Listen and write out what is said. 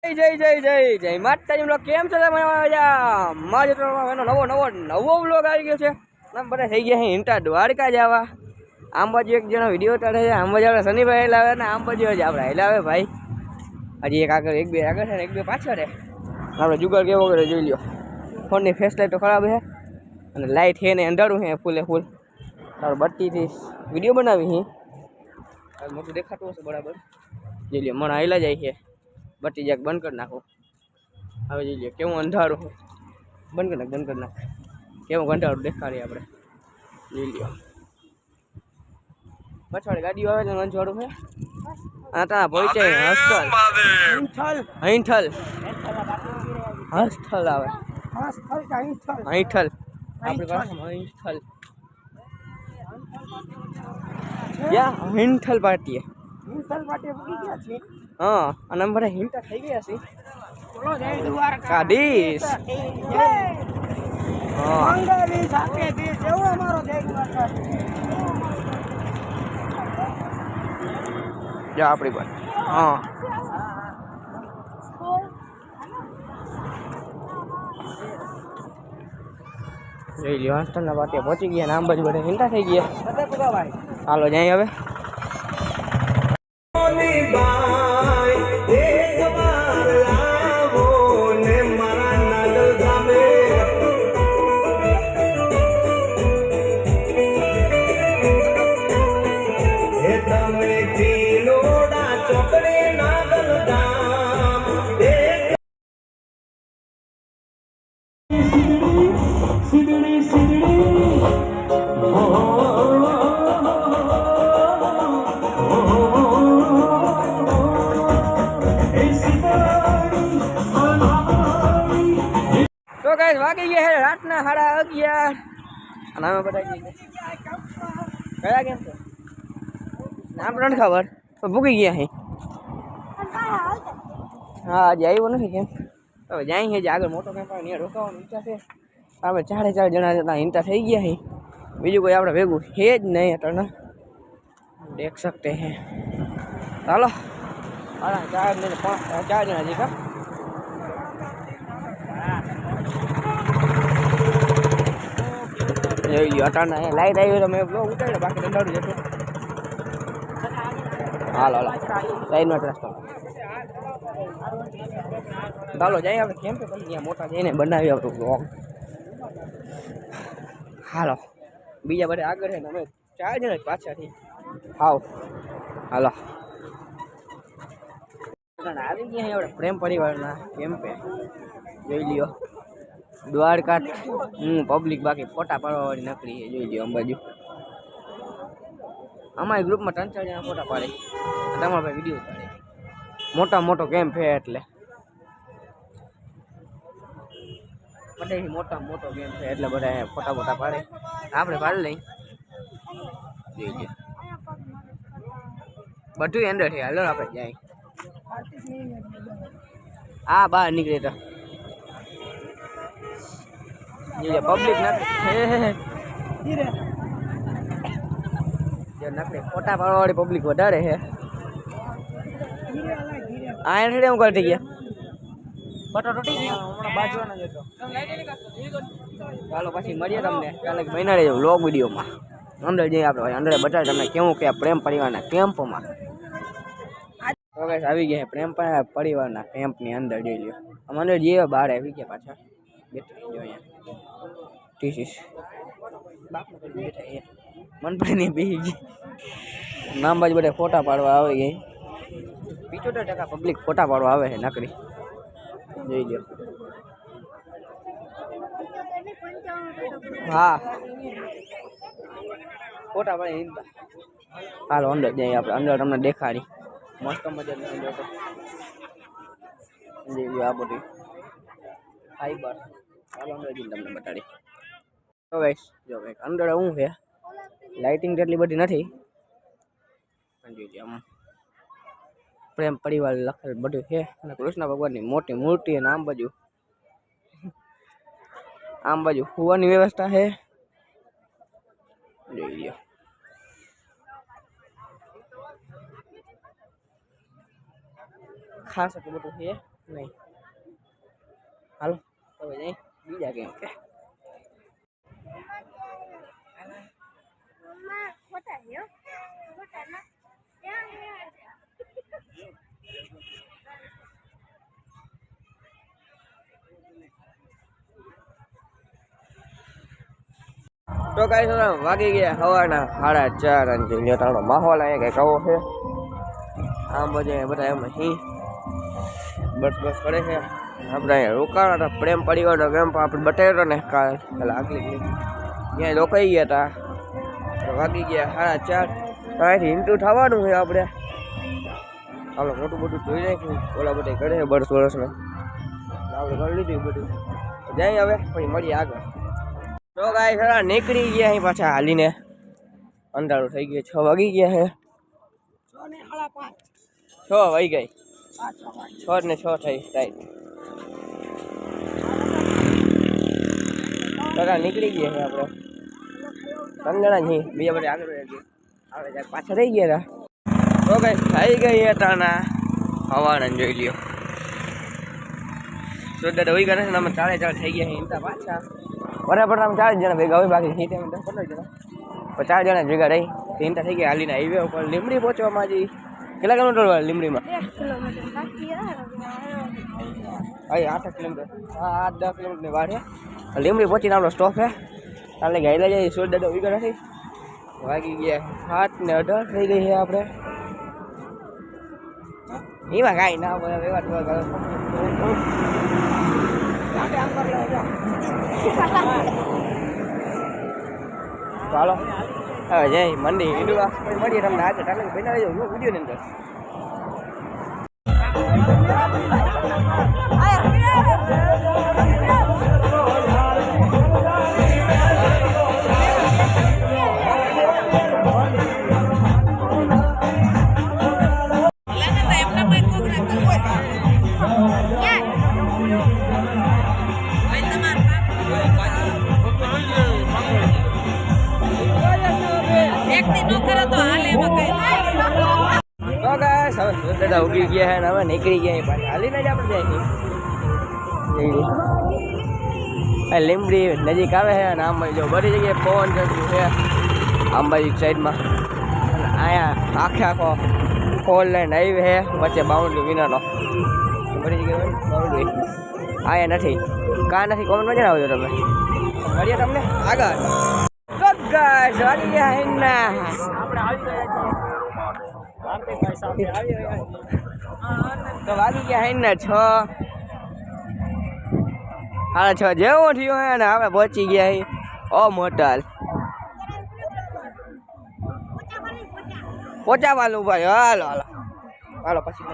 જય જય જય જય માતાજી બ્લોગ કેમ છે તમે નવો બ્લોગ આવી ગયો છે આમ બધા થઈ ગયા છે હિંટા દ્વારકા જવા આમ બાજુ એક જણો વિડીયો ઉતારે છે આમ બાજુ આપણે શનિભાઈ લાવે ને આમ બાજુ જ આપણે હેલાવે ભાઈ હજી એક આગળ એક બે આગળ છે ને એક બે પાછળ છે આપણે જુગાડ કેવો કરે જોઈ લ્યો ફોનની ફેસ લાઈટ તો ખરાબ છે અને લાઇટ છે ને અંધારું છે ફૂલે ફૂલ આપણે બત્તીથી વિડીયો બનાવી છે મોટું દેખાતું હશે બરાબર જોઈ લ્યો મને આવેલા જાય છે બત્તી જાક બંધ કરી નાખો હવે જોઈ લો કેવું અંધારું બંધ કરી નાખ કેવું અંધારું દેખાડીએ આપણે જોઈ લો પછવાડે ગાડીઓ આવે છે અંજવાળું છે હા તા પહોંચે હસ્તલ આવે હૈઠલ આપણી ભાષામાં હૈઠલ યા હૈઠલ પાર્ટીએ હા અને અમે બધા હિંટા થઈ ગયા છે કાદીશ જા આપણી વાત હા જોઈ લ્યો હોસ્ટેલના પાટીએ પહોંચી ગયા ને આમ બાજુ બધા હિંટા થઈ ગયા હાલો જાય હવે વાગી ગયા છે રાતના 11:30 અને અમે બધા ગયા કેમ છે નામ નથી ખબર તો ભૂકી ગયા છે હા આજે આવ્યો નથી કેમ હવે જાય છે આગળ મોટો કેમ્પ આવે ત્યાં રોકાવાનું ઈચ્છા છે આપણે 4 જણા જતા હિંટા થઈ ગયા છે બીજું કોઈ આપણે ભેગું છે જ નહીં અટણ દેખ શકતે હે ચાલો 4 ને 5 4 જણા જી કા જોઈ લ્યો અટાણા અહીંયા લાઈટ આવી તો મેં બ્લોગ ઉતાર્યો બાકી દંડાડું જતું હાલો સાઈડમાં રસ્તો ચાલો જઈએ આપણે કેમ કે પછી ત્યાં મોટા જઈને બનાવી આપણું બ્લોગ હાલો બીજા બધા આગળ છે ને અમે 4 જણા જ પાછળથી હાલો આવી ગયા આપણે પ્રેમ પરિવારના કેમ્પે જોઈ લ્યો દ્વારકા પબ્લિક બાકી ફોટા પાડવાવાળી નકરી છે જોઈ લ્યો અંબાજુ અમારી ગ્રુપમાં 3-4 જણા ફોટા પાડે તમારા ભાઈ વિડીયો ઉતારે મોટો કેમ્પ છે એટલે બધાથી મોટો કેમ્પ છે એટલે બધા ફોટા પાડે આપણે પાડી લઈ જોઈ લ્યો બધું અંદર છે હાલો આપણે જાય હા બહાર નીકળે તો પબ્લિક નકરી ફોટા પાડવાવાળી પબ્લિક વધારે છે આ હેઠળ હું કરતી ગયા ચાલો પછી મળીએ તમને કાલે મહિના રહેજો વ્લોગ વિડીયોમાં અંદર જઈએ આપણે અંદર બતાવે તમને કેવું કે પ્રેમ પરિવારના કેમ્પમાં આવી ગયા પ્રેમ પરિવારના કેમ્પની અંદર જોઈ લ્યો અમે અંદર જઈએ બહાર આવી ગયા પાછા બેઠા અહીંયા ટીસીસ મનપડીની બેસી ગઈ નામ બાજુ બધા ફોટા પાડવા આવે ગઈ 75% પબ્લિક ફોટા પાડવા આવે છે નકરી જોઈ લો હા ફોટા પાડી હિંદા હાલો અંદર જઈએ આપણે અંદર તમને દેખાડી મસ્ત મજાની અંદર તો જોઈ લો આ બધી ફાઈબર ચાલો અંદર જઈને તમને બતાડી તો ગાઈસ જો કંઈક અંદર શું છે લાઇટિંગ એટલી બધી નથી જોઈ આમ પ્રેમ પરિવાર લખેલ બધું છે અને કૃષ્ણ ભગવાનની મોટી મૂર્તિ અને આમ બાજુ સુવાની વ્યવસ્થા છે જોઈ લો ખાસ એટલું બધું છે નહીં હાલો હવે જઈ બીજા કેમ કે તો કાંઈ થોડા વાગી ગયા સવારના 4:30 અને જો તારો માહોલ અહીંયા કંઈક આવો છે આમ બધા એમ અહીં બસ કરે છે આપણે અહીંયા રોકાણા હતા પ્રેમ પરિવારનો કેમ્પ આપણે બતાવ્યો ને કાલ આગલી ત્યાં રોકાઈ ગયા હતા વાગી ગયા 4:30 અહીંથી ઇન્ટુ થવાનું છે આપણે મોટું બધું જોઈ નાખ્યું ઓલા બધા કરે છે વર્ષને આપણે કરી લીધું બધું જાય હવે પછી મળીએ આગળ તો કાંઈ ખરા નીકળી ગયા અહીં પાછા હાલીને અંધારું થઈ ગયું 6 વાગી ગયા છે 6 વાગી ગઈ 6 ને 6 થઈ રાઈટ ખરા નીકળી ગયા છે આપણે 3 જણા જ બીજા બધા આગળ આવે જાય પાછા થઈ ગયા હતા તો કાંઈ થઈ ગઈ તાના હવાના જોઈ લ્યો તો દાદા હોય કરે છે અમે 4 થઈ ગયા છે પાછા બરાબર તમે 4 જણા ભેગા હોય બાકી 15 જણા 4 જણા ભેગા રહી ચિંતા થઈ ગયા હાલીને હાઈવે ઉપર લીમડી પહોંચવામાં હજી કેટલા કિલોમીટર વાર લીમડીમાં 8 કિલોમીટર 8-10 કિલોમીટરની વાર છે લીમડી પહોંચીને આપણો સ્ટોપ છે કાલે ગાયલા જાય સોળ દાદા ઉઈ ગયા નથી વાગી ગયા 7 ને 18 થઈ ગઈ છે આપણે એમાં કાંઈ ના બધા વ્યવહાર ચાલો હવે જય મંડી ઈડવા મળીએ તમને આગળ ચાલે બનાવી જાઉં વિડીયો ની અંદર દાદા ઉગી ગયા છે હવે નીકળી ગયા પાછા હાલીને જ આપણે જાય લીમડી નજીક આવે છે અને આમ જો બધી જગ્યાએ પવન જતું છે આંબાજી સાઈડમાં અહીંયા આખો 4 લાઈન હાઈવે છે વચ્ચે બાઉન્ડ્રી વિનાનો બધી જગ્યાએ બાઉન્ડ્રી અહીંયા નથી કાં નથી કોમેન્ટમાં જણાવજો તમે મળીએ તમને આગળ વાગી ગયા હિન્ના તો વાગી ગયા હે ને 6 જેવો થયો હે ને હવે પહોંચી ગયા હે મોટલ પહોંચાવાનું ભાઈ હાલો પછી